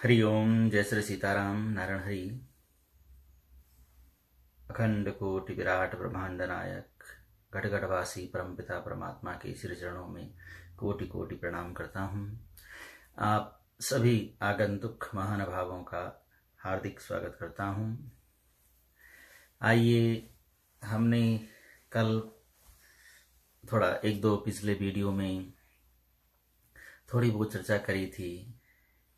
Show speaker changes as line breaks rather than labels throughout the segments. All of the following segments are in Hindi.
हरि ओम। जय श्री सीताराम। नारायण हरि। अखंड कोटि विराट ब्रह्मांड नायक घट घटवासी परमपिता परमात्मा के श्री चरणों में कोटि कोटि प्रणाम करता हूँ। आप सभी आगंतुक महानुभावों का हार्दिक स्वागत करता हूँ। आइए, हमने कल थोड़ा एक दो पिछले वीडियो में थोड़ी बहुत चर्चा करी थी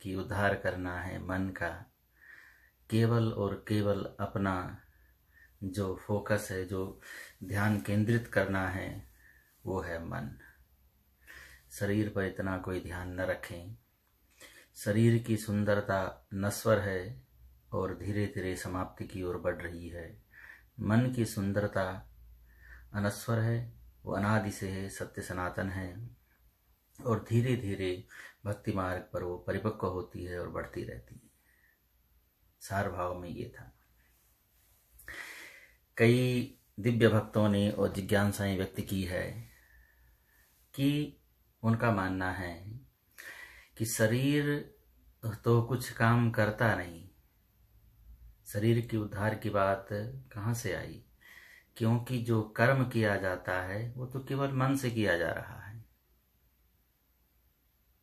कि उद्धार करना है मन का, केवल और केवल अपना जो फोकस है, जो ध्यान केंद्रित करना है, वो है मन। शरीर पर इतना कोई ध्यान न रखें। शरीर की सुंदरता नश्वर है और धीरे धीरे समाप्ति की ओर बढ़ रही है। मन की सुंदरता अनश्वर है, वो अनादि से है, सत्य सनातन है और धीरे धीरे भक्ति मार्ग पर वो परिपक्व होती है और बढ़ती रहती है। सार भाव में ये था। कई दिव्य भक्तों ने और जिज्ञासाएं व्यक्त की है कि उनका मानना है कि शरीर तो कुछ काम करता नहीं। शरीर के उद्धार की बात कहाँ से आई? क्योंकि जो कर्म किया जाता है वो तो केवल मन से किया जा रहा है।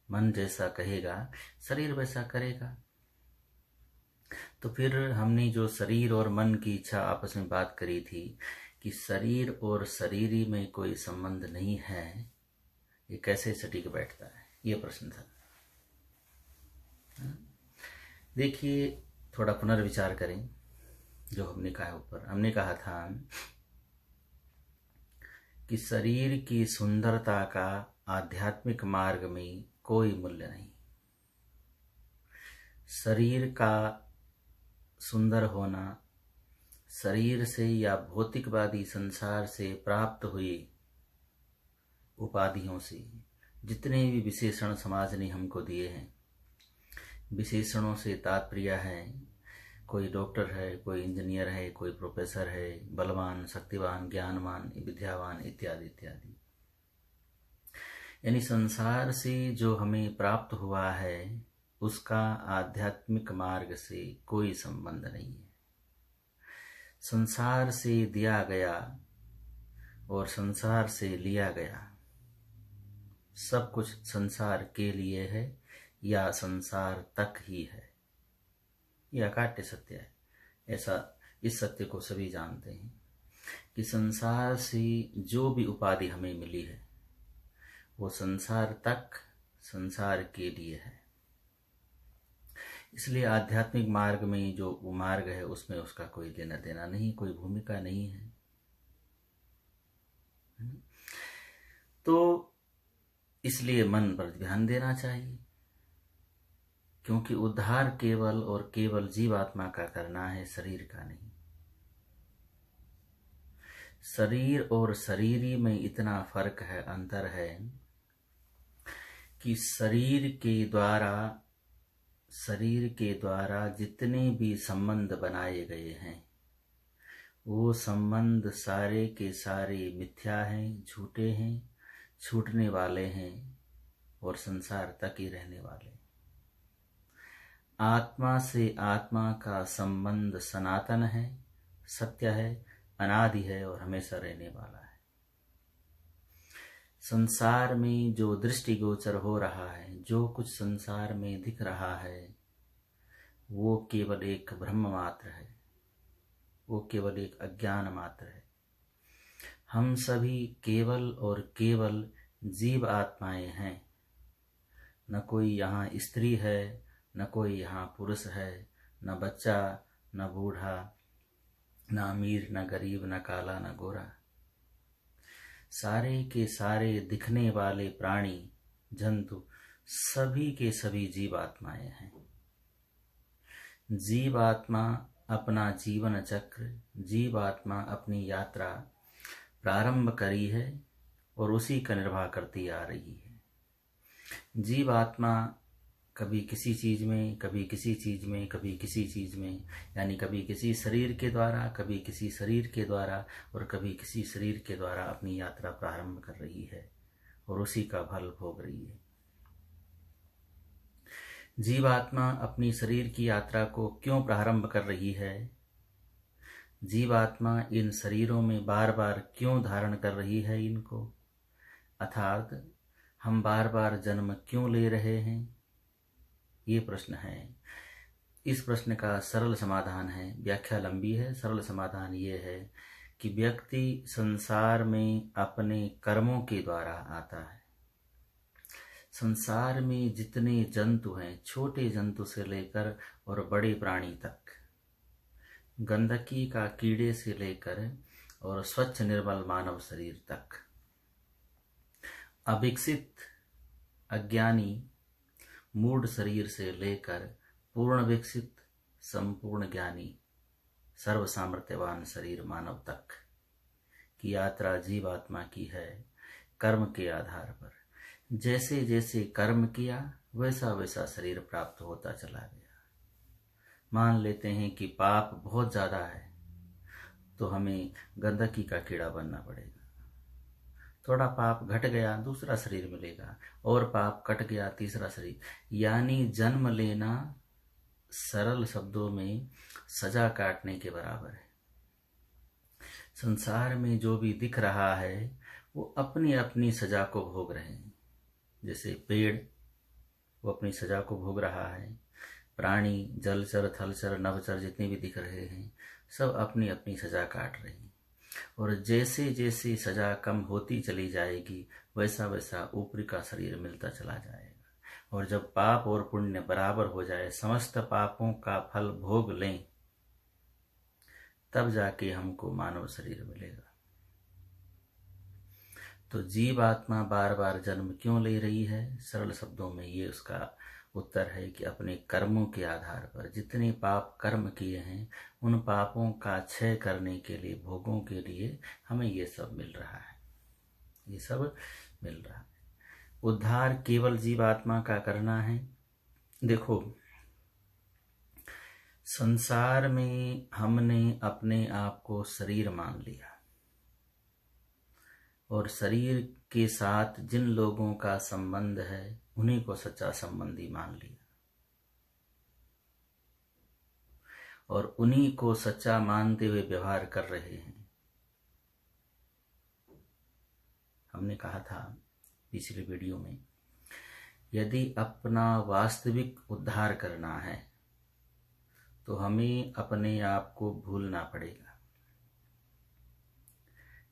मन जैसा कहेगा शरीर वैसा करेगा। तो फिर हमने जो शरीर और मन की इच्छा आपस में बात करी थी कि शरीर और शरीरी में कोई संबंध नहीं है, ये कैसे सटीक बैठता है, ये प्रश्न था। देखिए, थोड़ा पुनर्विचार करें जो हमने कहा ऊपर। हमने कहा था कि शरीर की सुंदरता का आध्यात्मिक मार्ग में कोई मूल्य नहीं। शरीर का सुंदर होना, शरीर से या भौतिकवादी संसार से प्राप्त हुई उपाधियों से, जितने भी विशेषण समाज ने हमको दिए हैं, विशेषणों से तात्पर्य है कोई डॉक्टर है, कोई इंजीनियर है, कोई प्रोफेसर है, बलवान, शक्तिवान, ज्ञानवान, विद्यावान इत्यादि इत्यादि। यानी संसार से जो हमें प्राप्त हुआ है उसका आध्यात्मिक मार्ग से कोई संबंध नहीं है। संसार से दिया गया और संसार से लिया गया सब कुछ संसार के लिए है या संसार तक ही है। यह अकाट्य सत्य है। ऐसा इस सत्य को सभी जानते हैं कि संसार से जो भी उपाधि हमें मिली है वो संसार तक, संसार के लिए है। इसलिए आध्यात्मिक मार्ग में जो वो मार्ग है उसमें उसका कोई लेना देना नहीं, कोई भूमिका नहीं है। तो इसलिए मन पर ध्यान देना चाहिए, क्योंकि उद्धार केवल और केवल जीवात्मा का करना है, शरीर का नहीं। शरीर और शरीरी में इतना फर्क है, अंतर है कि शरीर के द्वारा जितने भी संबंध बनाए गए हैं वो संबंध सारे के सारे मिथ्या हैं, झूठे हैं, छूटने वाले हैं और संसार तक ही रहने वाले। आत्मा से आत्मा का संबंध सनातन है, सत्य है, अनादि है और हमेशा रहने वाला है। संसार में जो दृष्टिगोचर हो रहा है, जो कुछ संसार में दिख रहा है, वो केवल एक ब्रह्म मात्र है, वो केवल एक अज्ञान मात्र है। हम सभी केवल और केवल जीव आत्माएं हैं। न कोई यहाँ स्त्री है, न कोई यहाँ पुरुष है, न बच्चा, न बूढ़ा, न अमीर, न गरीब, न काला, न गोरा। सारे के सारे दिखने वाले प्राणी, जंतु सभी के सभी जीवात्माएं हैं। जीवात्मा अपना जीवन चक्र, जीवात्मा अपनी यात्रा प्रारंभ करी है और उसी का निर्वाह करती आ रही है। जीवात्मा कभी किसी चीज में, कभी किसी चीज में, कभी किसी चीज में, यानी कभी किसी शरीर के द्वारा, कभी किसी शरीर के द्वारा और कभी किसी शरीर के द्वारा अपनी यात्रा प्रारंभ कर रही है और उसी का फल भोग रही है। जीवात्मा अपनी शरीर की यात्रा को क्यों प्रारंभ कर रही है? जीवात्मा इन शरीरों में बार बार क्यों धारण कर रही है इनको? अर्थात हम बार बार जन्म क्यों ले रहे हैं? ये प्रश्न है। इस प्रश्न का सरल समाधान है, व्याख्या लंबी है, सरल समाधान ये है कि व्यक्ति संसार में अपने कर्मों के द्वारा आता है। संसार में जितने जंतु हैं, छोटे जंतु से लेकर और बड़े प्राणी तक, गंदगी का कीड़े से लेकर और स्वच्छ निर्मल मानव शरीर तक, अविकसित अज्ञानी मूढ़ शरीर से लेकर पूर्ण विकसित संपूर्ण ज्ञानी सर्व सामर्थ्यवान शरीर मानव तक की यात्रा जीवात्मा की है कर्म के आधार पर। जैसे जैसे कर्म किया वैसा वैसा शरीर प्राप्त होता चला गया। मान लेते हैं कि पाप बहुत ज्यादा है तो हमें गंदगी का कीड़ा बनना पड़ेगा। थोड़ा पाप घट गया दूसरा शरीर मिलेगा, और पाप कट गया तीसरा शरीर। यानी जन्म लेना सरल शब्दों में सजा काटने के बराबर है। संसार में जो भी दिख रहा है वो अपनी अपनी सजा को भोग रहे हैं। जैसे पेड़ वो अपनी सजा को भोग रहा है, प्राणी, जलचर, थलचर, नभचर जितने भी दिख रहे हैं सब अपनी अपनी सजा काट रहे हैं। और जैसे जैसे सजा कम होती चली जाएगी वैसा वैसा ऊपरी का शरीर मिलता चला जाएगा। और जब पाप और पुण्य बराबर हो जाए, समस्त पापों का फल भोग लें, तब जाके हमको मानव शरीर मिलेगा। तो जीव आत्मा बार बार जन्म क्यों ले रही है? सरल शब्दों में ये उसका उत्तर है कि अपने कर्मों के आधार पर जितने पाप कर्म किए हैं उन पापों का क्षय करने के लिए, भोगों के लिए हमें ये सब मिल रहा है, ये सब मिल रहा है। उद्धार केवल जीवात्मा का करना है। देखो, संसार में हमने अपने आप को शरीर मान लिया और शरीर के साथ जिन लोगों का संबंध है उन्हीं को सच्चा संबंधी मान लिया और उन्हीं को सच्चा मानते हुए व्यवहार कर रहे हैं। हमने कहा था पिछले वीडियो में, यदि अपना वास्तविक उद्धार करना है तो हमें अपने आप को भूलना पड़ेगा।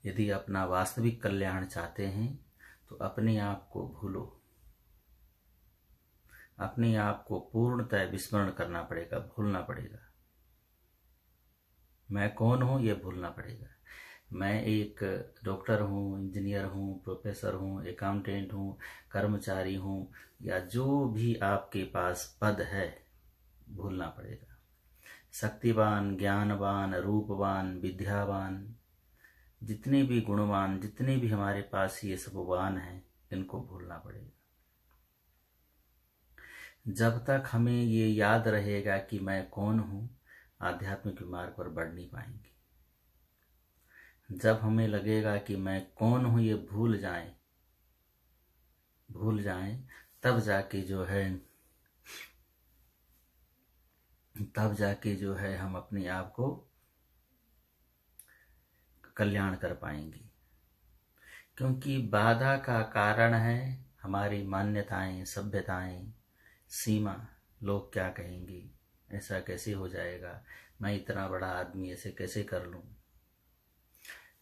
यदि अपना वास्तविक कल्याण चाहते हैं तो अपने आप को भूलो, अपने आप को पूर्णतः विस्मरण करना पड़ेगा, भूलना पड़ेगा। मैं कौन हूं ये भूलना पड़ेगा। मैं एक डॉक्टर हूं, इंजीनियर हूं, प्रोफेसर हूं, अकाउंटेंट हूं, कर्मचारी हूं, या जो भी आपके पास पद है भूलना पड़ेगा। शक्तिवान, ज्ञानवान, रूपवान, विद्यावान, जितने भी गुणवान, जितने भी हमारे पास ये सब वान हैं, इनको भूलना पड़ेगा। जब तक हमें ये याद रहेगा कि मैं कौन हूं, आध्यात्मिक मार्ग पर बढ़ नहीं पाएंगे। जब हमें लगेगा कि मैं कौन हूं ये भूल जाएं, तब जाके जो है हम अपने आप को कल्याण कर पाएंगे। क्योंकि बाधा का कारण है हमारी मान्यताएं, सभ्यताएं, सीमा। लोग क्या कहेंगे, ऐसा कैसे हो जाएगा, मैं इतना बड़ा आदमी ऐसे कैसे कर लूं।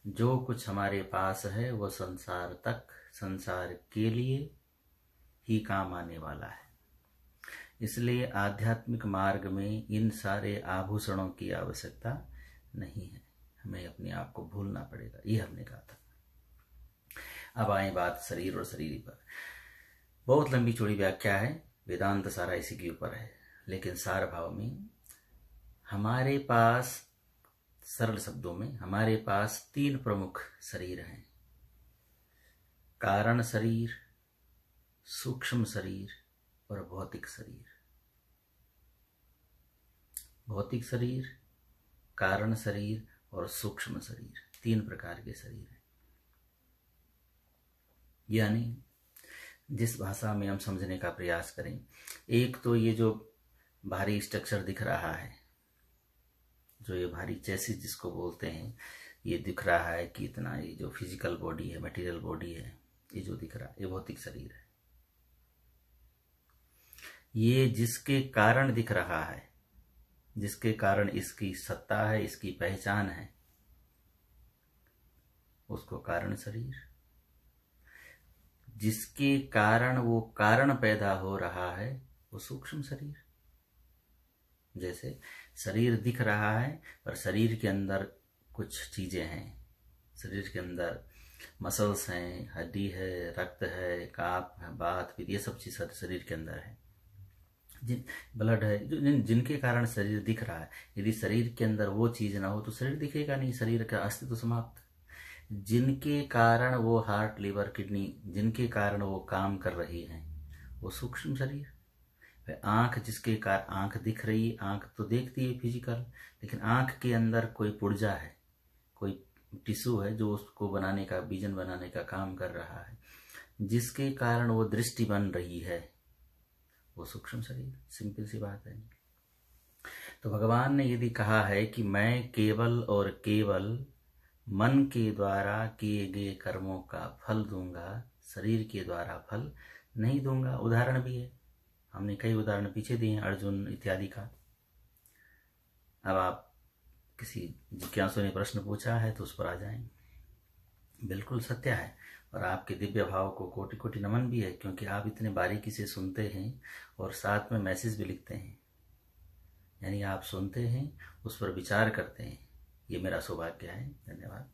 जो कुछ हमारे पास है वो संसार के लिए ही काम आने वाला है। इसलिए आध्यात्मिक मार्ग में इन सारे आभूषणों की आवश्यकता नहीं है। हमें अपने आप को भूलना पड़ेगा, ये हमने कहा था। अब आए बात शरीर और शरीर पर। बहुत लंबी चौड़ी व्याख्या है, वेदांत सारा इसी के ऊपर है, लेकिन सार भाव में हमारे पास, सरल शब्दों में, हमारे पास 3 प्रमुख शरीर हैं। कारण शरीर, सूक्ष्म शरीर और भौतिक शरीर। भौतिक शरीर, कारण शरीर और सूक्ष्म शरीर, 3 प्रकार के शरीर हैं। यानी जिस भाषा में हम समझने का प्रयास करें। एक तो ये जो भारी स्ट्रक्चर दिख रहा है, जो ये भारी चेसिस जिसको बोलते हैं, ये दिख रहा है कि इतना, ये जो फिजिकल बॉडी है, मटेरियल बॉडी है, ये जो दिख रहा है ये भौतिक शरीर है। ये जिसके कारण दिख रहा है, जिसके कारण इसकी सत्ता है, इसकी पहचान है, उसको कारण शरीर। जिसके कारण वो कारण पैदा हो रहा है वो सूक्ष्म शरीर। जैसे शरीर दिख रहा है पर शरीर के अंदर कुछ चीजें हैं, शरीर के अंदर मसल्स हैं, हड्डी है, रक्त है, काप है, बात पित्त, ये सब चीज शरीर के अंदर है, ब्लड है, जिनके कारण शरीर दिख रहा है। यदि शरीर के अंदर वो चीज ना हो तो शरीर दिखेगा नहीं, शरीर का अस्तित्व समाप्त। जिनके कारण वो हार्ट, लिवर, किडनी, जिनके कारण वो काम कर रही हैं, वो सूक्ष्म शरीर। आंख, जिसके कारण आंख दिख रही, आंख तो देखती है फिजिकल, लेकिन आंख के अंदर कोई पुर्जा है, कोई टिश्यू है जो उसको बनाने का, विजन बनाने का काम कर रहा है, जिसके कारण वो दृष्टि बन रही है, वो सूक्ष्म शरीर। सिंपल सी बात है। तो भगवान ने यदि कहा है कि मैं केवल और केवल मन के द्वारा किए गए कर्मों का फल दूंगा, शरीर के द्वारा फल नहीं दूंगा। उदाहरण भी है, हमने कई उदाहरण पीछे दिए हैं, अर्जुन इत्यादि का। अब आप किसी जिज्ञासु ने प्रश्न पूछा है तो उस पर आ जाएं। बिल्कुल सत्य है, और आपके दिव्य भाव को कोटि कोटि नमन भी है, क्योंकि आप इतने बारीकी से सुनते हैं और साथ में मैसेज भी लिखते हैं। यानी आप सुनते हैं, उस पर विचार करते हैं, ये मेरा सौभाग्य है। धन्यवाद।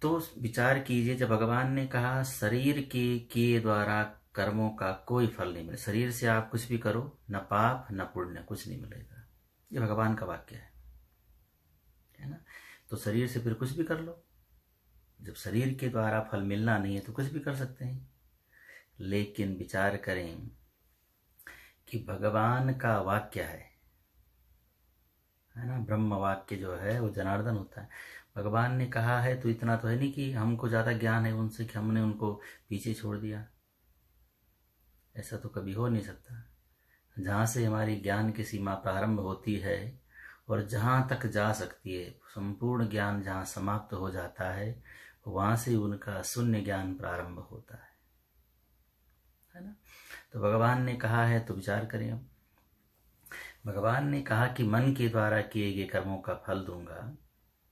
तो विचार कीजिए, जब भगवान ने कहा शरीर के किए द्वारा कर्मों का कोई फल नहीं मिले, शरीर से आप कुछ भी करो, न पाप न पुण्य, कुछ नहीं मिलेगा, ये भगवान का वाक्य है ना। तो शरीर से फिर कुछ भी कर लो, जब शरीर के द्वारा फल मिलना नहीं है तो कुछ भी कर सकते हैं। लेकिन विचार करें कि भगवान का वाक्य है ना, ब्रह्म वाक्य जो है वो जनार्दन होता है। भगवान ने कहा है तो इतना तो है नहीं कि हमको ज्यादा ज्ञान है उनसे कि हमने उनको पीछे छोड़ दिया, ऐसा तो कभी हो नहीं सकता। जहाँ से हमारी ज्ञान की सीमा प्रारंभ होती है और जहाँ तक जा सकती है, संपूर्ण ज्ञान जहाँ समाप्त हो जाता है, वहां से उनका शून्य ज्ञान प्रारंभ होता है ना। तो भगवान ने कहा है तो विचार करें। अब भगवान ने कहा कि मन के द्वारा किए गए कर्मों का फल दूंगा,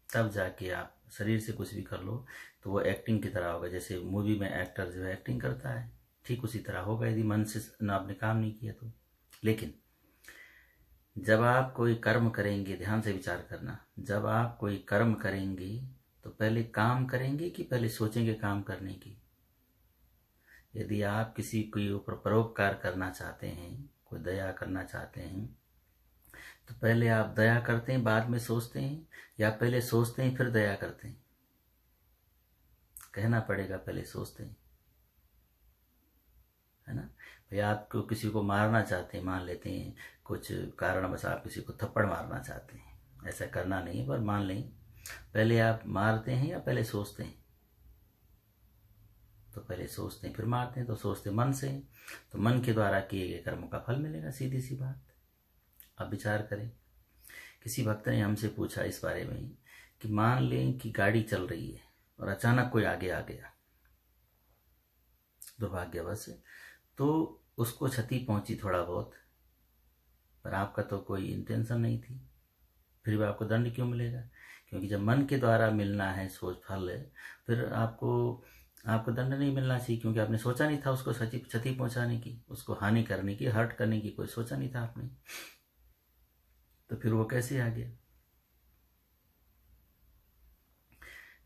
तब जाके आप शरीर से कुछ भी कर लो तो वो एक्टिंग की तरह होगा। जैसे मूवी में एक्टर जो है एक्टिंग करता है, ठीक उसी तरह होगा यदि मन से ना आपने काम नहीं किया तो। लेकिन जब आप कोई कर्म करेंगे, ध्यान से विचार करना, जब आप कोई कर्म करेंगे तो पहले काम करेंगे कि पहले सोचेंगे काम करने की। यदि आप किसी के ऊपर परोपकार करना चाहते हैं, कोई दया करना चाहते हैं, तो पहले आप दया करते हैं बाद में सोचते हैं, या पहले सोचते हैं फिर दया करते हैं? कहना पड़ेगा पहले सोचते हैं, है ना। भाई आपको किसी को मारना चाहते हैं, मान लेते हैं कुछ कारणवश आप किसी को थप्पड़ मारना चाहते हैं, ऐसा करना नहीं है पर मान लें, पहले आप मारते हैं या पहले सोचते हैं? तो पहले सोचते हैं फिर मारते हैं, तो सोचते मन से, तो मन के द्वारा किए गए कर्मों का फल मिलेगा, सीधी सी बात। अब विचार करें, किसी भक्त ने हमसे पूछा इस बारे में कि मान लें कि गाड़ी चल रही है और अचानक कोई आगे आ गया दुर्भाग्यवश, तो उसको क्षति पहुंची थोड़ा बहुत, पर आपका तो कोई इंटेंशन नहीं थी, फिर भी आपको दंड क्यों मिलेगा? क्योंकि जब मन के द्वारा मिलना है सोच फल है, फिर आपको दंड नहीं मिलना चाहिए, क्योंकि आपने सोचा नहीं था उसको क्षति पहुंचाने की, उसको हानि करने की, हर्ट करने की कोई सोचा नहीं था आपने, तो फिर वो कैसे आ गया?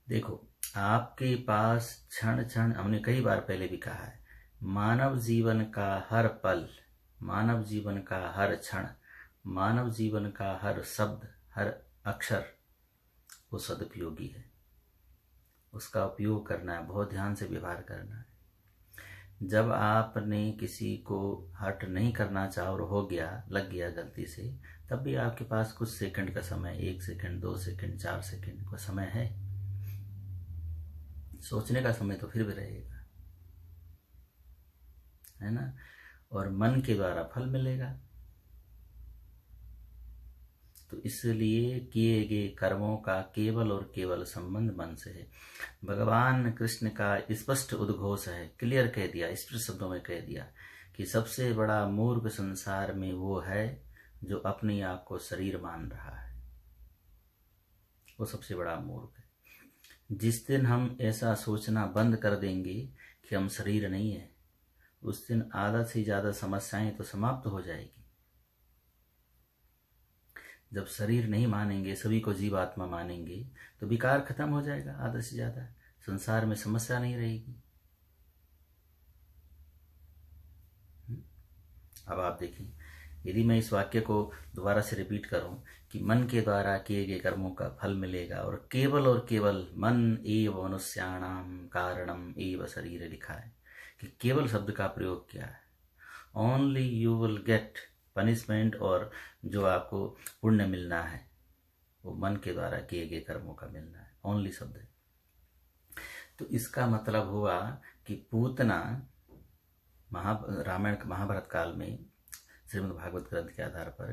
देखो, आपके पास क्षण क्षण, हमने कई बार पहले भी कहा है, मानव जीवन का हर पल, मानव जीवन का हर क्षण, मानव जीवन का हर शब्द, हर अक्षर वो सदुपयोगी है। उसका उपयोग करना है, बहुत ध्यान से व्यवहार करना है। जब आपने किसी को हर्ट नहीं करना चाहा और हो गया, लग गया गलती से, तब भी आपके पास कुछ सेकंड का समय, 1 सेकंड, 2 सेकंड, 4 सेकंड का समय है, सोचने का समय तो फिर भी रहेगा। है ना, और मन के द्वारा फल मिलेगा। तो इसलिए किए गए कर्मों का केवल और केवल संबंध मन से है। भगवान कृष्ण का स्पष्ट उद्घोष है, क्लियर कह दिया, स्पष्ट शब्दों में कह दिया कि सबसे बड़ा मूर्ख संसार में वो है जो अपने आप को शरीर मान रहा है, वो सबसे बड़ा मूर्ख है। जिस दिन हम ऐसा सोचना बंद कर देंगे कि हम शरीर नहीं है, उस दिन आधा से ज्यादा समस्याएं तो समाप्त हो जाएगी। जब शरीर नहीं मानेंगे, सभी को जीवात्मा मानेंगे, तो विकार खत्म हो जाएगा, आधा से ज्यादा संसार में समस्या नहीं रहेगी। अब आप देखिए, यदि मैं इस वाक्य को दोबारा से रिपीट करूं कि मन के द्वारा किए गए कर्मों का फल मिलेगा और केवल मन एव मनुष्याणाम कारणम एव शरीर लिखा है, कि केवल शब्द का प्रयोग किया है। Only you will get punishment, और जो आपको पुण्य मिलना है वो मन के द्वारा किए गए कर्मों का मिलना है, ओनली शब्द है। तो इसका मतलब हुआ कि पूतना रामायण महाभारत काल में श्रीमद् भागवत ग्रंथ के आधार पर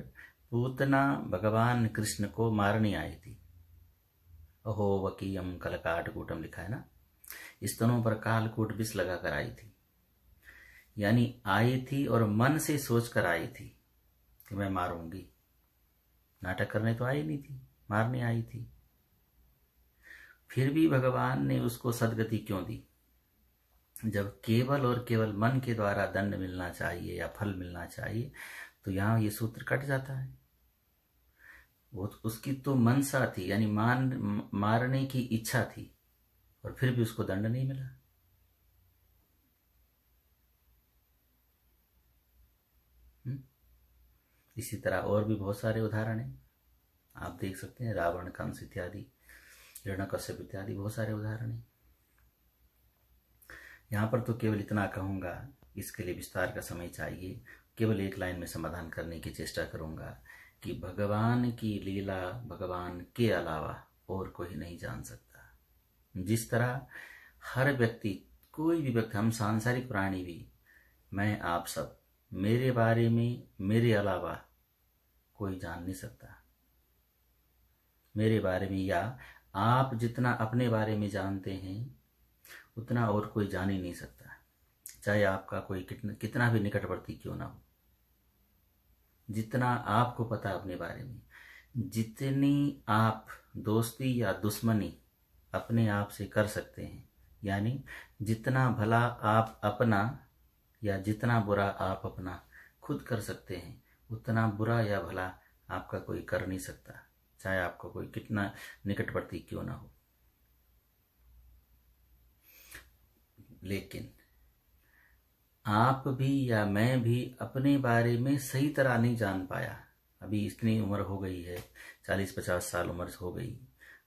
पूतना भगवान कृष्ण को मारने आई थी। अहो वकीयम कलकाटकूटम लिखा है ना, स्तनों पर कालकूट विष लगा कर आई थी। यानी आई थी और मन से सोच कर आई थी कि मैं मारूंगी। नाटक करने तो आई नहीं थी, मारने आई थी। फिर भी भगवान ने उसको सदगति क्यों दी? जब केवल और केवल मन के द्वारा दंड मिलना चाहिए या फल मिलना चाहिए, तो यहां ये सूत्र कट जाता है। वो उसकी तो मनसा थी, यानी मारने की इच्छा थी, और फिर भी उसको दंड नहीं मिला। इसी तरह और भी बहुत सारे उदाहरण हैं, आप देख सकते हैं, रावण, कंस इत्यादि, हिरण्यकश्यप इत्यादि, बहुत सारे उदाहरण हैं। यहाँ पर तो केवल इतना कहूँगा, इसके लिए विस्तार का समय चाहिए, केवल एक लाइन में समाधान करने की चेष्टा करूँगा कि भगवान की लीला भगवान के अलावा और कोई नहीं जान सकता। जिस तरह हर व्यक्ति, कोई भी व्यक्ति, हम सांसारिक प्राणी भी, मैं, आप सब, मेरे बारे में मेरे अलावा कोई जान नहीं सकता। मेरे बारे में या आप जितना अपने बारे में जानते हैं उतना और कोई जान ही नहीं सकता, चाहे आपका कोई कितना भी निकटवर्ती क्यों ना हो। जितना आपको पता अपने बारे में, जितनी आप दोस्ती या दुश्मनी अपने आप से कर सकते हैं, यानी जितना भला आप अपना या जितना बुरा आप अपना खुद कर सकते हैं, उतना बुरा या भला आपका कोई कर नहीं सकता, चाहे आपका कोई कितना निकटवर्ती क्यों ना हो। लेकिन आप भी या मैं भी अपने बारे में सही तरह नहीं जान पाया। अभी इतनी उम्र हो गई है, 40-50 साल उम्र हो गई,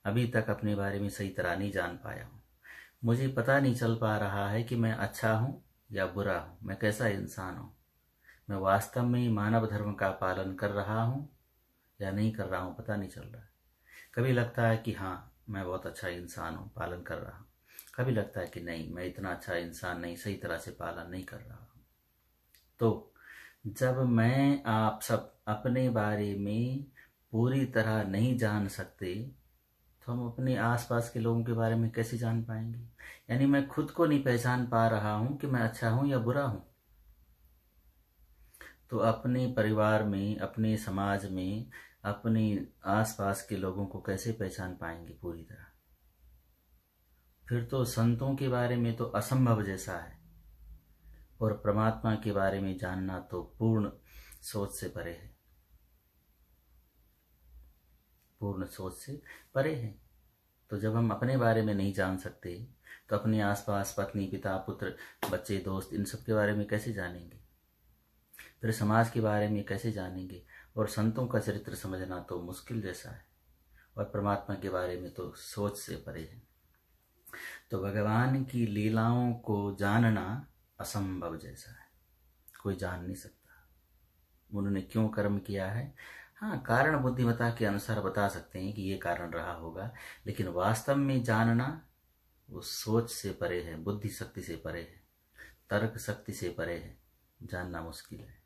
अभी तक अपने बारे में सही तरह नहीं जान पाया हूँ। मुझे पता नहीं चल पा रहा है कि मैं अच्छा हूँ या बुरा हूँ, मैं कैसा इंसान हूँ, मैं वास्तव में मानव धर्म का पालन कर रहा हूँ या नहीं कर रहा हूँ, पता नहीं चल रहा है। कभी लगता है कि हाँ मैं बहुत अच्छा इंसान हूँ, पालन कर रहा हूँ, कभी लगता है कि नहीं, मैं इतना अच्छा इंसान नहीं, सही तरह से पालन नहीं कर रहा हूँ। तो जब मैं, आप सब अपने बारे में पूरी तरह नहीं जान सकते, तो हम अपने आसपास के लोगों के बारे में कैसे जान पाएंगे? यानी मैं खुद को नहीं पहचान पा रहा हूं कि मैं अच्छा हूं या बुरा हूं, तो अपने परिवार में, अपने समाज में, अपने आसपास के लोगों को कैसे पहचान पाएंगे पूरी तरह? फिर तो संतों के बारे में तो असंभव जैसा है, और परमात्मा के बारे में जानना तो पूर्ण सोच से परे है, पूर्ण सोच से परे है। तो जब हम अपने बारे में नहीं जान सकते, तो अपने आसपास पत्नी, पिता, पुत्र, बच्चे, दोस्त, इन सब के बारे में कैसे जानेंगे? फिर समाज के बारे में कैसे जानेंगे? और संतों का चरित्र समझना तो मुश्किल जैसा है, और परमात्मा के बारे में तो सोच से परे है। तो भगवान की लीलाओं को जानना असंभव जैसा है, कोई जान नहीं सकता उन्होंने क्यों कर्म किया है। हाँ, कारण बुद्धिमत्ता के अनुसार बता सकते हैं कि ये कारण रहा होगा, लेकिन वास्तव में जानना वो सोच से परे है, बुद्धि शक्ति से परे है, तर्क शक्ति से परे है। जानना मुश्किल है।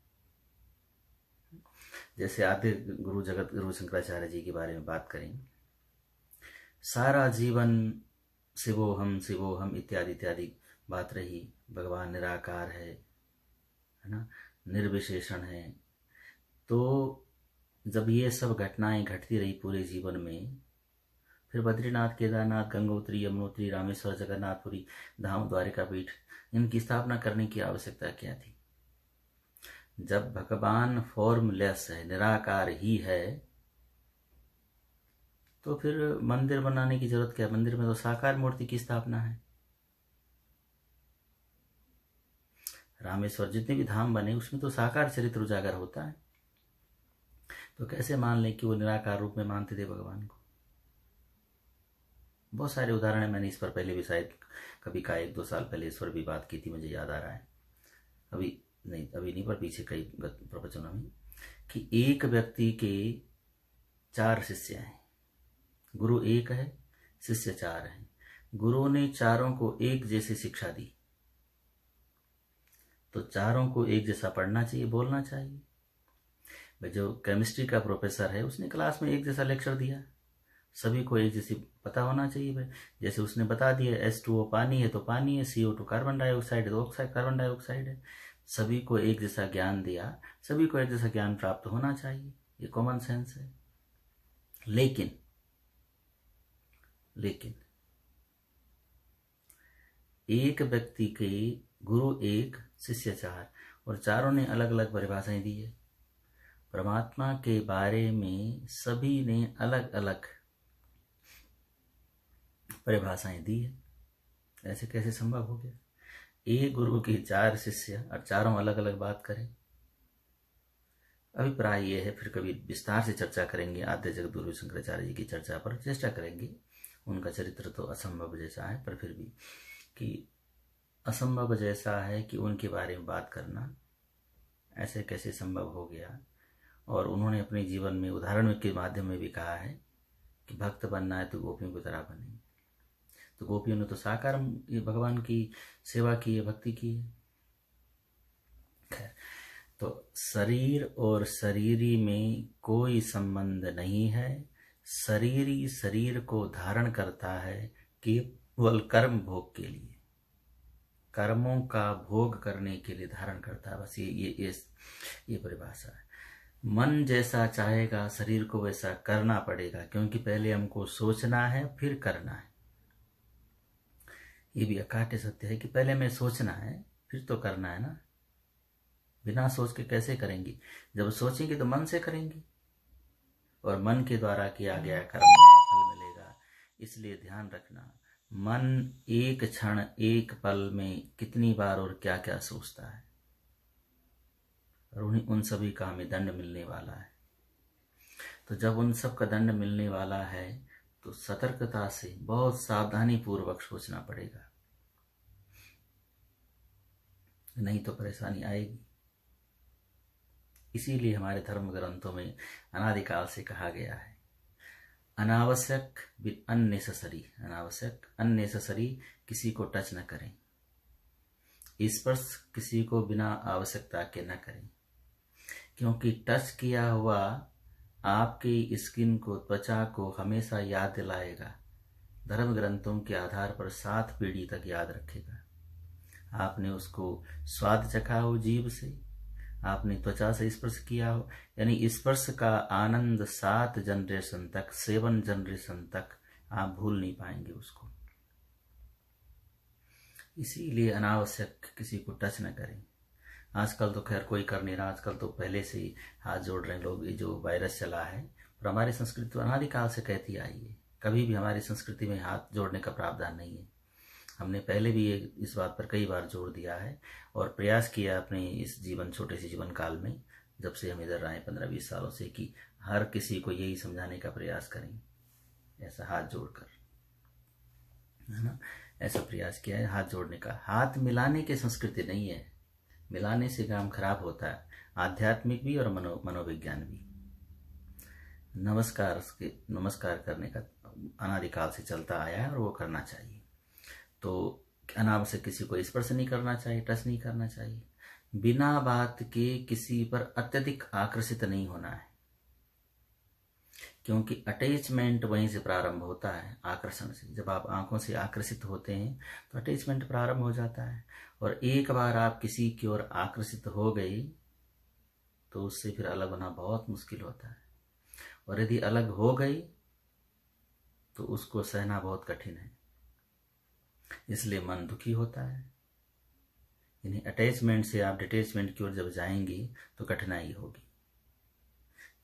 जैसे आद्य गुरु जगत गुरु शंकराचार्य जी के बारे में बात करें, सारा जीवन शिवोहम इत्यादि इत्यादि बात रही। भगवान निराकार है ना, निर्विशेषण है। तो जब ये सब घटनाएं घटती रही पूरे जीवन में, फिर बद्रीनाथ, केदारनाथ, गंगोत्री, यमुनोत्री, रामेश्वर, जगन्नाथपुरी धाम, द्वारिका पीठ, इनकी स्थापना करने की आवश्यकता क्या थी? जब भगवान फॉर्मलेस है, निराकार ही है, तो फिर मंदिर बनाने की जरूरत क्या? मंदिर में तो साकार मूर्ति की स्थापना है। रामेश्वर जितने भी धाम बने उसमें तो साकार चरित्र उजागर होता है। तो कैसे मान लें कि वो निराकार रूप में मानते थे भगवान को? बहुत सारे उदाहरण है, मैंने इस पर पहले भी शायद कभी का 1-2 साल पहले इस पर भी बात की थी, मुझे याद आ रहा है। अभी नहीं पर पीछे कई प्रवचनों में, कि एक व्यक्ति के 4 शिष्य हैं। गुरु एक है, शिष्य 4 हैं। गुरु ने चारों को एक जैसी शिक्षा दी, तो चारों को एक जैसा पढ़ना चाहिए, बोलना चाहिए। भाई जो केमिस्ट्री का प्रोफेसर है उसने क्लास में एक जैसा लेक्चर दिया, सभी को एक जैसी पता होना चाहिए। भाई जैसे उसने बता दिया H2O पानी है तो पानी है, CO2 कार्बन डाइऑक्साइड है तो कार्बन डाइऑक्साइड है। सभी को एक जैसा ज्ञान दिया, सभी को एक जैसा ज्ञान प्राप्त होना चाहिए, ये कॉमन सेंस है। लेकिन एक व्यक्ति के गुरु एक, शिष्य 4, और चारों ने अलग अलग परिभाषाएं दी है। परमात्मा के बारे में सभी ने अलग अलग परिभाषाएं दी है। ऐसे कैसे संभव हो गया? एक गुरु के 4 शिष्य और चारों अलग अलग बात करें। अभिप्राय ये है, फिर कभी विस्तार से चर्चा करेंगे आद्य जगत गुरु शंकराचार्य जी की चर्चा पर चेष्टा करेंगे। उनका चरित्र तो असंभव जैसा है, पर फिर भी कि असंभव जैसा है कि उनके बारे में बात करना ऐसे कैसे संभव हो गया। और उन्होंने अपने जीवन में उदाहरण के माध्यम में भी कहा है कि भक्त बनना है तो गोपियों की तरह बने। तो गोपियों ने तो साकार भगवान की सेवा की है, भक्ति की है। खैर, तो शरीर और शरीरी में कोई संबंध नहीं है। शरीरी शरीर को धारण करता है केवल कर्म भोग के लिए, कर्मों का भोग करने के लिए धारण करता है। बस ये परिभाषा है। मन जैसा चाहेगा शरीर को वैसा करना पड़ेगा, क्योंकि पहले हमको सोचना है फिर करना है। ये भी अकाट्य सत्य है कि पहले हमें सोचना है फिर तो करना है ना। बिना सोच के कैसे करेंगे? जब सोचेंगे तो मन से करेंगे, और मन के द्वारा किया गया कर्म का फल मिलेगा। इसलिए ध्यान रखना, मन एक क्षण एक पल में कितनी बार और क्या क्या सोचता है, और उन सभी का हमें दंड मिलने वाला है। तो जब उन सब का दंड मिलने वाला है तो सतर्कता से बहुत सावधानी पूर्वक सोचना पड़ेगा, नहीं तो परेशानी आएगी। इसीलिए हमारे धर्म ग्रंथों में अनादिकाल से कहा गया है, अनावश्यक अननेसेसरी किसी को टच न करें, स्पर्श किसी को बिना आवश्यकता के न करें, क्योंकि टच किया हुआ आपकी स्किन को, त्वचा को हमेशा याद दिलाएगा। धर्म ग्रंथों के आधार पर 7 पीढ़ी तक याद रखेगा। आपने उसको स्वाद चखा हो जीभ से, आपने त्वचा से स्पर्श किया हो, यानी स्पर्श का आनंद 7 जनरेशन तक, 7 जनरेशन तक आप भूल नहीं पाएंगे उसको। इसीलिए अनावश्यक किसी को टच न करें। आजकल तो खैर कोई कर नहीं रहा, आजकल तो पहले से ही हाथ जोड़ रहे हैं लोग। ये जो वायरस चला है, पर हमारी संस्कृति तो अनादिकाल से कहती आई है, कभी भी हमारी संस्कृति में हाथ जोड़ने का प्रावधान नहीं है। हमने पहले भी इस बात पर कई बार जोर दिया है और प्रयास किया अपने इस छोटे से जीवन काल में, जब से हम इधर रहे 15-20 सालों से, कि हर किसी को यही समझाने का प्रयास करें, ऐसा हाथ जोड़कर, है ना, ऐसा प्रयास किया है हाथ जोड़ने का। हाथ मिलाने की संस्कृति नहीं है, मिलाने से काम खराब होता है, आध्यात्मिक भी और मनोविज्ञान भी। नमस्कार करने का अनादिकाल से चलता आया है और वो करना चाहिए। तो अनावश्यक किसी को स्पर्श नहीं करना चाहिए, टच नहीं करना चाहिए। बिना बात के किसी पर अत्यधिक आकर्षित नहीं होना है, क्योंकि अटैचमेंट वहीं से प्रारंभ होता है, आकर्षण से। जब आप आंखों से आकर्षित होते हैं तो अटैचमेंट प्रारंभ हो जाता है, और एक बार आप किसी की ओर आकर्षित हो गई तो उससे फिर अलग होना बहुत मुश्किल होता है, और यदि अलग हो गई तो उसको सहना बहुत कठिन है। इसलिए मन दुखी होता है। यानी अटैचमेंट से आप डिटैचमेंट की ओर जब जाएंगी तो कठिनाई होगी।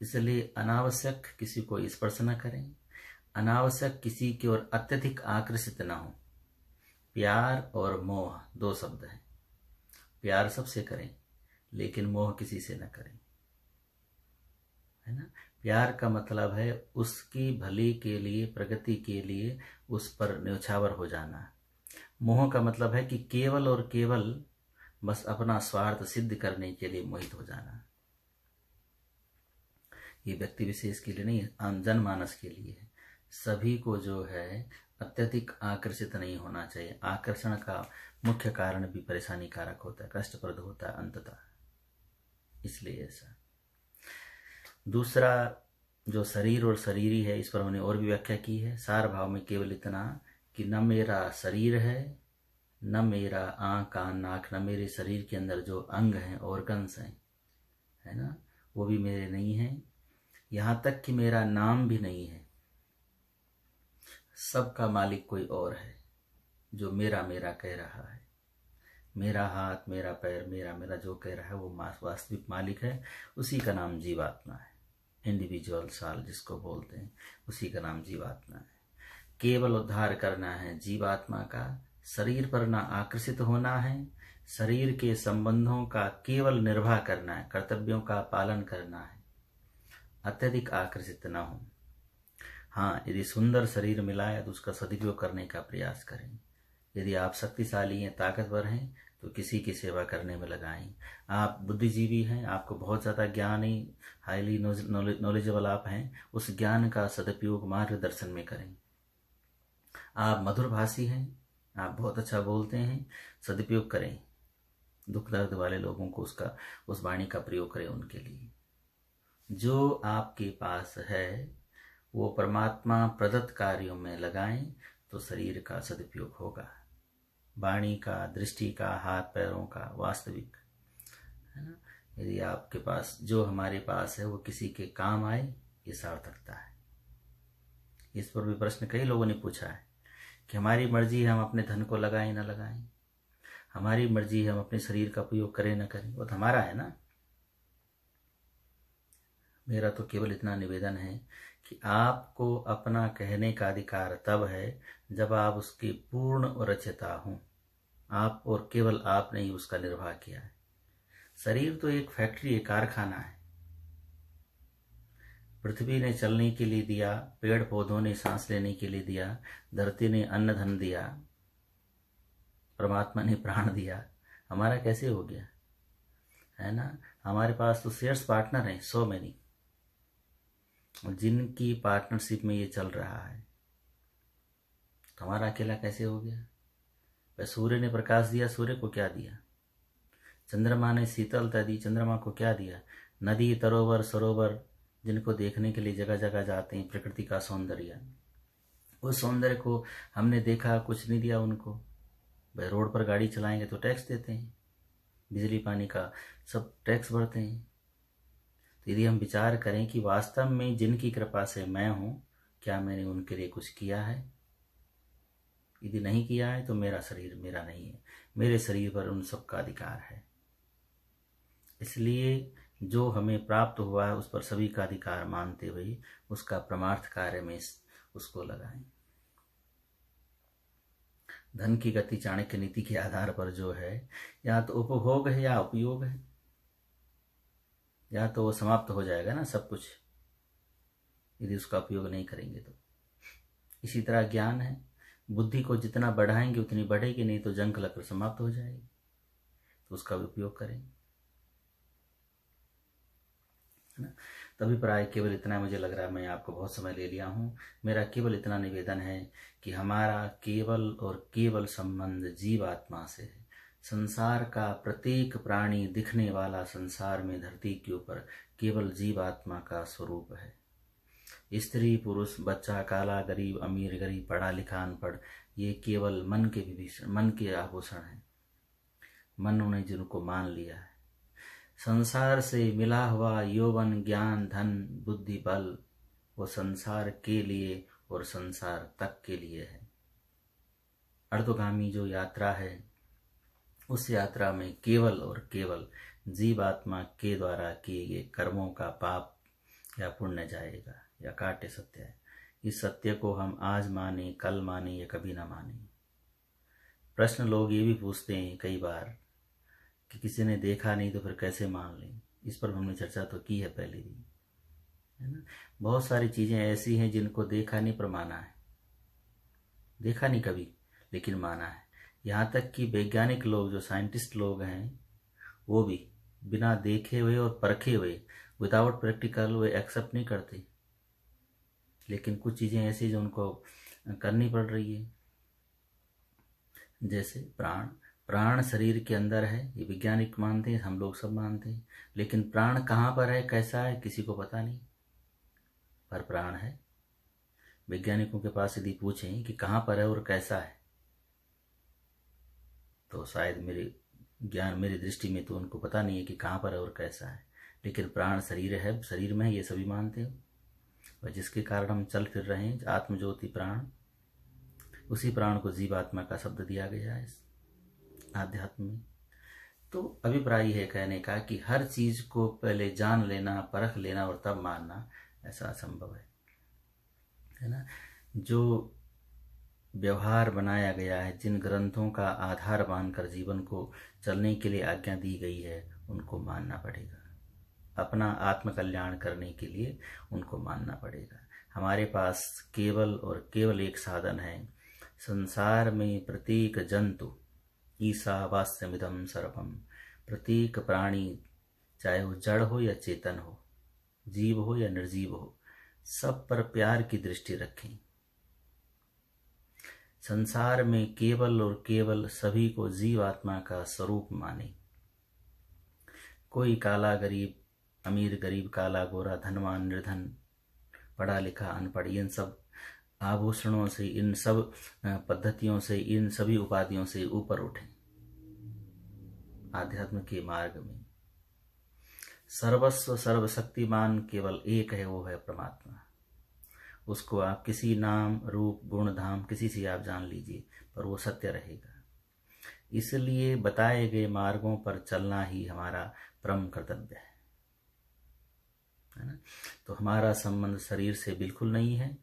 इसलिए अनावश्यक किसी को स्पर्श न करें, अनावश्यक किसी की ओर अत्यधिक आकर्षित न हो। प्यार और मोह दो शब्द हैं। प्यार सबसे करें, लेकिन मोह किसी से न करें, है ना। प्यार का मतलब है उसकी भली के लिए, प्रगति के लिए उस पर न्यौछावर हो जाना। मोह का मतलब है कि केवल और केवल बस अपना स्वार्थ सिद्ध करने के लिए मोहित हो जाना। ये व्यक्ति विशेष के लिए नहीं, जनमानस के लिए है। सभी को जो है अत्यधिक आकर्षित नहीं होना चाहिए। आकर्षण का मुख्य कारण भी परेशानी कारक होता है, कष्टप्रद होता है अंततः, इसलिए ऐसा। दूसरा जो शरीर और शरीरी है, इस पर हमने और भी व्याख्या की है। सार भाव में केवल इतना कि न मेरा शरीर है, न मेरा आँख कान नाक, न मेरे शरीर के अंदर जो अंग हैं, ऑर्गन्स हैं, है ना, वो भी मेरे नहीं हैं। यहाँ तक कि मेरा नाम भी नहीं है। सबका मालिक कोई और है जो मेरा मेरा कह रहा है। मेरा हाथ, मेरा पैर, मेरा मेरा जो कह रहा है वो वास्तविक मालिक है। उसी का नाम जीवात्मा है। इंडिविजुअल साल जिसको बोलते हैं, उसी का नाम जीवात्मा है। केवल उद्धार करना है जीवात्मा का। शरीर पर ना आकर्षित होना है। शरीर के संबंधों का केवल निर्वाह करना है, कर्तव्यों का पालन करना है, अत्यधिक आकर्षित न हो। हाँ, यदि सुंदर शरीर मिला है तो उसका सदुपयोग करने का प्रयास करें। यदि आप शक्तिशाली हैं, ताकतवर हैं, तो किसी की सेवा करने में लगाएं। आप बुद्धिजीवी हैं, आपको बहुत ज़्यादा ज्ञान है, हाईली नॉलेजेबल आप हैं, उस ज्ञान का सदुपयोग मार्गदर्शन में करें। आप मधुरभाषी हैं, आप बहुत अच्छा बोलते हैं, सदुपयोग करें। दुख दर्द वाले लोगों को उस वाणी का प्रयोग करें उनके लिए। जो आपके पास है वो परमात्मा प्रदत्त कार्यों में लगाएं तो शरीर का सदुपयोग होगा। वाणी का, दृष्टि का, हाथ पैरों का, वास्तविक, है ना। यदि आपके पास जो हमारे पास है वो किसी के काम आए, ये सार्थकता है। इस पर भी प्रश्न कई लोगों ने पूछा है कि हमारी मर्जी है हम अपने धन को लगाएं ना लगाएं, हमारी मर्जी है हम अपने शरीर का उपयोग करें ना करें, वो तो हमारा है ना। मेरा तो केवल इतना निवेदन है कि आपको अपना कहने का अधिकार तब है जब आप उसके पूर्ण और रचयिता हों। आप और केवल आपने ही उसका निर्वाह किया है। शरीर तो एक फैक्ट्री, एक कारखाना है। पृथ्वी ने चलने के लिए दिया, पेड़ पौधों ने सांस लेने के लिए दिया, धरती ने अन्न धन दिया, परमात्मा ने प्राण दिया। हमारा कैसे हो गया, है ना। हमारे पास तो शेयर्स पार्टनर हैं, सो मैनी, जिनकी पार्टनरशिप में ये चल रहा है। तो हमारा अकेला कैसे हो गया। सूर्य ने प्रकाश दिया, सूर्य को क्या दिया। चंद्रमा ने शीतलता दी, चंद्रमा को क्या दिया। नदी, तरोवर, सरोवर, जिनको देखने के लिए जगह जगह जाते हैं, प्रकृति का सौंदर्य, उस सौंदर्य को हमने देखा, कुछ नहीं दिया उनको। भाई रोड पर गाड़ी चलाएंगे तो टैक्स देते हैं, बिजली पानी का सब टैक्स भरते हैं। तो यदि हम विचार करें कि वास्तव में जिनकी कृपा से मैं हूँ, क्या मैंने उनके लिए कुछ किया है। यदि नहीं किया है तो मेरा शरीर मेरा नहीं है, मेरे शरीर पर उन सबका अधिकार है। इसलिए जो हमें प्राप्त हुआ है उस पर सभी का अधिकार मानते हुए उसका परमार्थ कार्य में उसको लगाएं। धन की गति चाणक्य नीति के आधार पर जो है, या तो उपभोग है या उपयोग है, या तो वो समाप्त हो जाएगा ना सब कुछ, यदि उसका उपयोग नहीं करेंगे तो। इसी तरह ज्ञान है, बुद्धि को जितना बढ़ाएंगे उतनी बढ़ेगी, नहीं तो जंग लगकर समाप्त हो जाएगी। तो उसका भी उपयोग करें, है ना। तभी प्राय केवल इतना, मुझे लग रहा है मैं आपको बहुत समय ले लिया हूँ। मेरा केवल इतना निवेदन है कि हमारा केवल और केवल संबंध जीवात्मा से है। संसार का प्रत्येक प्राणी दिखने वाला संसार में धरती के ऊपर केवल जीवात्मा का स्वरूप है। स्त्री पुरुष बच्चा काला गरीब अमीर गरीब पढ़ा लिखा अनपढ़, ये केवल मन के विभीषण मन के आभूषण हैं। मन ने जिनको मान लिया है, संसार से मिला हुआ यौवन ज्ञान धन बुद्धि बल, वो संसार के लिए और संसार तक के लिए है। अर्धगामी जो यात्रा है, उस यात्रा में केवल और केवल जीवात्मा के द्वारा किए गए कर्मों का पाप या पुण्य जाएगा, या काटे सत्य है। इस सत्य को हम आज माने कल माने या कभी ना माने। प्रश्न लोग ये भी पूछते हैं कई बार कि किसी ने देखा नहीं तो फिर कैसे मान लें। इस पर हमने चर्चा तो की है पहले भी, है ना। बहुत सारी चीजें ऐसी हैं जिनको देखा नहीं पर माना है, देखा नहीं कभी लेकिन माना है। यहाँ तक कि वैज्ञानिक लोग जो साइंटिस्ट लोग हैं, वो भी बिना देखे हुए और परखे हुए विदाउट प्रैक्टिकल वे एक्सेप्ट नहीं करते। लेकिन कुछ चीजें ऐसी जो उनको करनी पड़ रही है, जैसे प्राण शरीर के अंदर है, ये वैज्ञानिक मानते हैं, हम लोग सब मानते हैं। लेकिन प्राण कहाँ पर है कैसा है किसी को पता नहीं, पर प्राण है। वैज्ञानिकों के पास यदि पूछें कि कहाँ पर है और कैसा है, तो शायद मेरी दृष्टि में तो उनको पता नहीं है कि कहाँ पर है और कैसा है। लेकिन प्राण शरीर है, शरीर में है, ये सभी मानते हो। और जिसके कारण हम चल फिर रहे हैं, आत्मज्योति प्राण, उसी प्राण को जीवात्मा का शब्द दिया गया है इस आध्यात्म में। तो अभिप्राय है कहने का कि हर चीज को पहले जान लेना, परख लेना और तब मानना, ऐसा असंभव है ना। जो व्यवहार बनाया गया है, जिन ग्रंथों का आधार मानकर जीवन को चलने के लिए आज्ञा दी गई है, उनको मानना पड़ेगा। अपना आत्म कल्याण करने के लिए उनको मानना पड़ेगा। हमारे पास केवल और केवल एक साधन है। संसार में प्रत्येक जंतु ईशावास्यमिदं सर्वम, प्रत्येक प्राणी चाहे वो जड़ हो या चेतन हो, जीव हो या निर्जीव हो, सब पर प्यार की दृष्टि रखें। संसार में केवल और केवल सभी को जीव आत्मा का स्वरूप माने। कोई काला गरीब अमीर गरीब, काला गोरा, धनवान निर्धन, पढ़ा लिखा अनपढ़, इन सब आभूषणों से, इन सब पद्धतियों से, इन सभी उपाधियों से ऊपर उठे। आध्यात्म के मार्ग में सर्वस्व सर्वशक्तिमान केवल एक है, वो है परमात्मा। उसको आप किसी नाम रूप गुण धाम किसी से आप जान लीजिए, पर वो सत्य रहेगा। इसलिए बताए गए मार्गों पर चलना ही हमारा परम कर्तव्य है ना। तो हमारा संबंध शरीर से बिल्कुल नहीं है,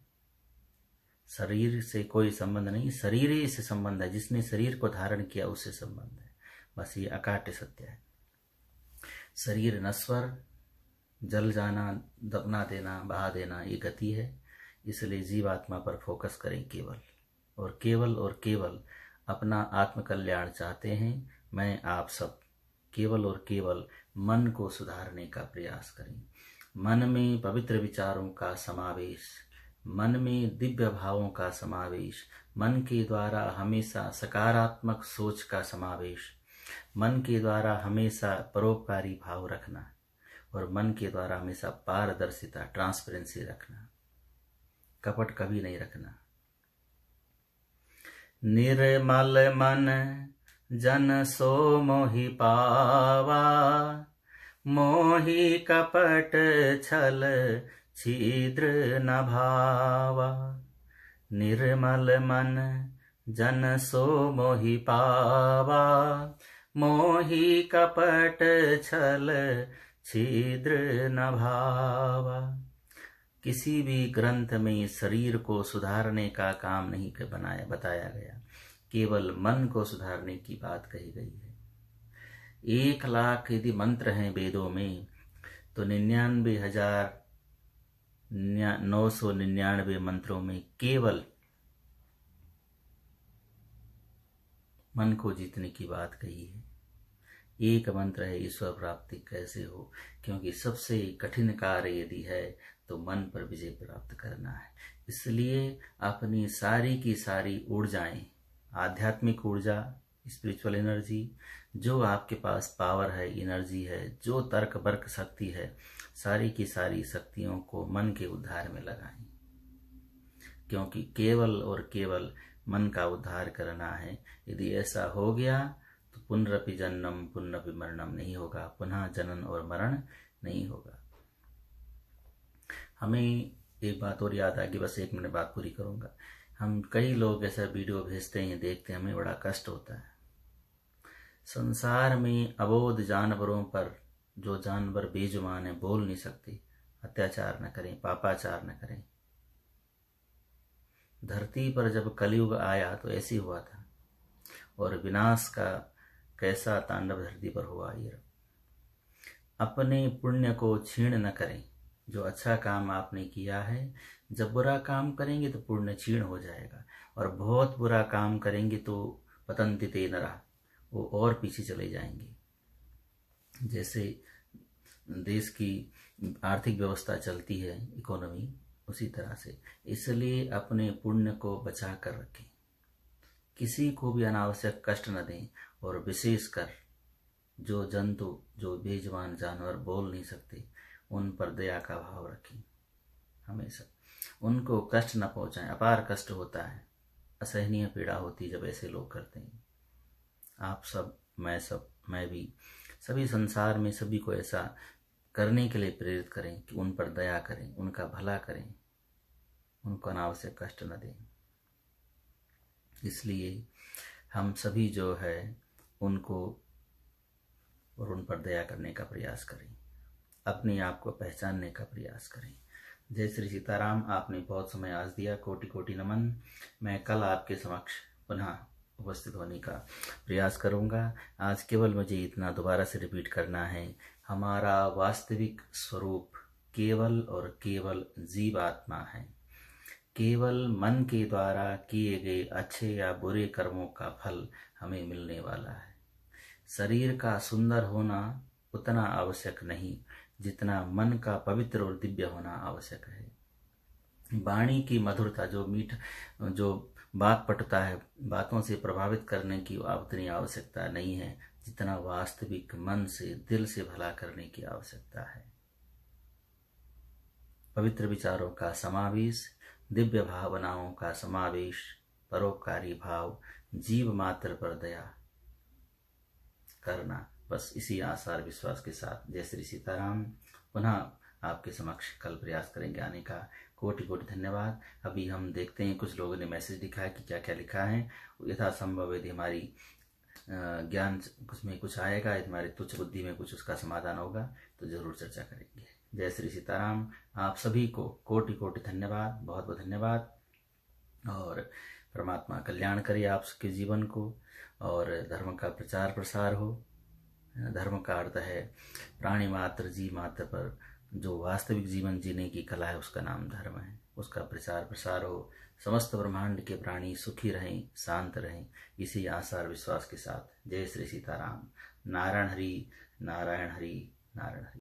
शरीर से कोई संबंध नहीं, शरीर ही से संबंध है। जिसने शरीर को धारण किया उससे संबंध है, बस ये अकाट्य सत्य है। शरीर नश्वर, जल जाना, दफना देना, बहा देना, ये गति है। इसलिए जीवात्मा पर फोकस करें केवल और केवल और केवल अपना आत्म कल्याण चाहते हैं। मैं आप सब केवल और केवल मन को सुधारने का प्रयास करें। मन में पवित्र विचारों का समावेश, मन में दिव्य भावों का समावेश, मन के द्वारा हमेशा सकारात्मक सोच का समावेश, मन के द्वारा हमेशा परोपकारी भाव रखना और मन के द्वारा हमेशा पारदर्शिता ट्रांसपेरेंसी रखना, कपट कभी नहीं रखना। निर्मल मन जन सो मोहि पावा, मोहि कपट छल छिद्र न भावा। निर्मल मन जन सो मोहि पावा, मोहि कपट छल छिद्र न भावा। किसी भी ग्रंथ में शरीर को सुधारने का काम नहीं बताया गया, केवल मन को सुधारने की बात कही गई है। 1,00,000 यदि मंत्र हैं वेदों में, तो 99,999 मंत्रों में केवल मन को जीतने की बात कही है। एक मंत्र है ईश्वर प्राप्ति कैसे हो, क्योंकि सबसे कठिन कार्य यदि है तो मन पर विजय प्राप्त करना है। इसलिए अपनी सारी की सारी ऊर्जाएं, आध्यात्मिक ऊर्जा स्पिरिचुअल एनर्जी, जो आपके पास पावर है, एनर्जी है, जो तर्क बर्क शक्ति है, सारी की सारी शक्तियों को मन के उद्धार में लगाएं, क्योंकि केवल और केवल मन का उद्धार करना है। यदि ऐसा हो गया तो पुनरपि जन्म पुनरपि मरणम नहीं होगा, पुनः जनन और मरण नहीं होगा। हमें एक बात और याद आ गई, बस 1 मिनट बात पूरी करूंगा। हम कई लोग ऐसा वीडियो भेजते हैं, देखते हैं, हमें बड़ा कष्ट होता है। संसार में अबोध जानवरों पर, जो जानवर बेजुबान है, बोल नहीं सकते, अत्याचार न करें, पापाचार न करें। धरती पर जब कलयुग आया तो ऐसे हुआ था, और विनाश का कैसा तांडव धरती पर हुआ। ये अपने पुण्य को क्षीण न करें। जो अच्छा काम आपने किया है, जब बुरा काम करेंगे तो पुण्य क्षीण हो जाएगा, और बहुत बुरा काम करेंगे तो पतंति ते नरः, वो और पीछे चले जाएंगे। जैसे देश की आर्थिक व्यवस्था चलती है, इकोनॉमी, उसी तरह से। इसलिए अपने पुण्य को बचा कर रखें, किसी को भी अनावश्यक कष्ट न दें, और विशेषकर जो जंतु, जो बेजुबान जानवर बोल नहीं सकते, उन पर दया का भाव रखें। हमेशा उनको कष्ट न पहुंचाएं। अपार कष्ट होता है, असहनीय पीड़ा होती है जब ऐसे लोग करते हैं। आप सब, मैं भी, सभी संसार में सभी को ऐसा करने के लिए प्रेरित करें कि उन पर दया करें, उनका भला करें, उनको अनावश्यक कष्ट न दें। इसलिए हम सभी जो है उनको और उन पर दया करने का प्रयास करें, अपने आप को पहचानने का प्रयास करें। जय श्री सीताराम। आपने बहुत समय आज दिया, कोटि कोटि नमन। मैं कल आपके समक्ष पुनः उपस्थित होने का प्रयास करूंगा। आज केवल मुझे इतना दोबारा से रिपीट करना है, हमारा वास्तविक स्वरूप केवल और केवल जीवात्मा है। केवल मन के द्वारा किए गए अच्छे या बुरे कर्मों का फल हमें मिलने वाला है। शरीर का सुंदर होना उतना आवश्यक नहीं जितना मन का पवित्र और दिव्य होना आवश्यक है। वाणी की मधुरता, जो बात पटता है, बातों से प्रभावित करने की उतनी आवश्यकता नहीं है जितना वास्तविक मन से, दिल से भला करने की आवश्यकता है। पवित्र विचारों का समावेश, दिव्य भावनाओं का समावेश, परोपकारी भाव, जीव मात्र पर दया करना, बस इसी आसार विश्वास के साथ जय श्री सीताराम। पुनः आपके समक्ष कल प्रयास करेंगे आने का। कोटि कोटि धन्यवाद। अभी हम देखते हैं, कुछ लोगों ने मैसेज लिखा है कि क्या क्या लिखा है। यथासंभव यदि हमारी ज्ञान उसमें कुछ आएगा, यदि हमारी तुच्छ बुद्धि में कुछ उसका समाधान होगा तो जरूर चर्चा करेंगे। जय श्री सीताराम। आप सभी को कोटि कोटि धन्यवाद, बहुत बहुत धन्यवाद। और परमात्मा कल्याण करे आप सबके जीवन को, और धर्म का प्रचार प्रसार हो। धर्म का अर्थ है प्राणी मात्र, जीव मात्र पर जो वास्तविक जीवन जीने की कला है, उसका नाम धर्म है। उसका प्रचार प्रसार हो, समस्त ब्रह्मांड के प्राणी सुखी रहें, शांत रहें, इसी आशा और विश्वास के साथ जय श्री सीताराम। नारायण हरि, नारायण हरि, नारायण हरि।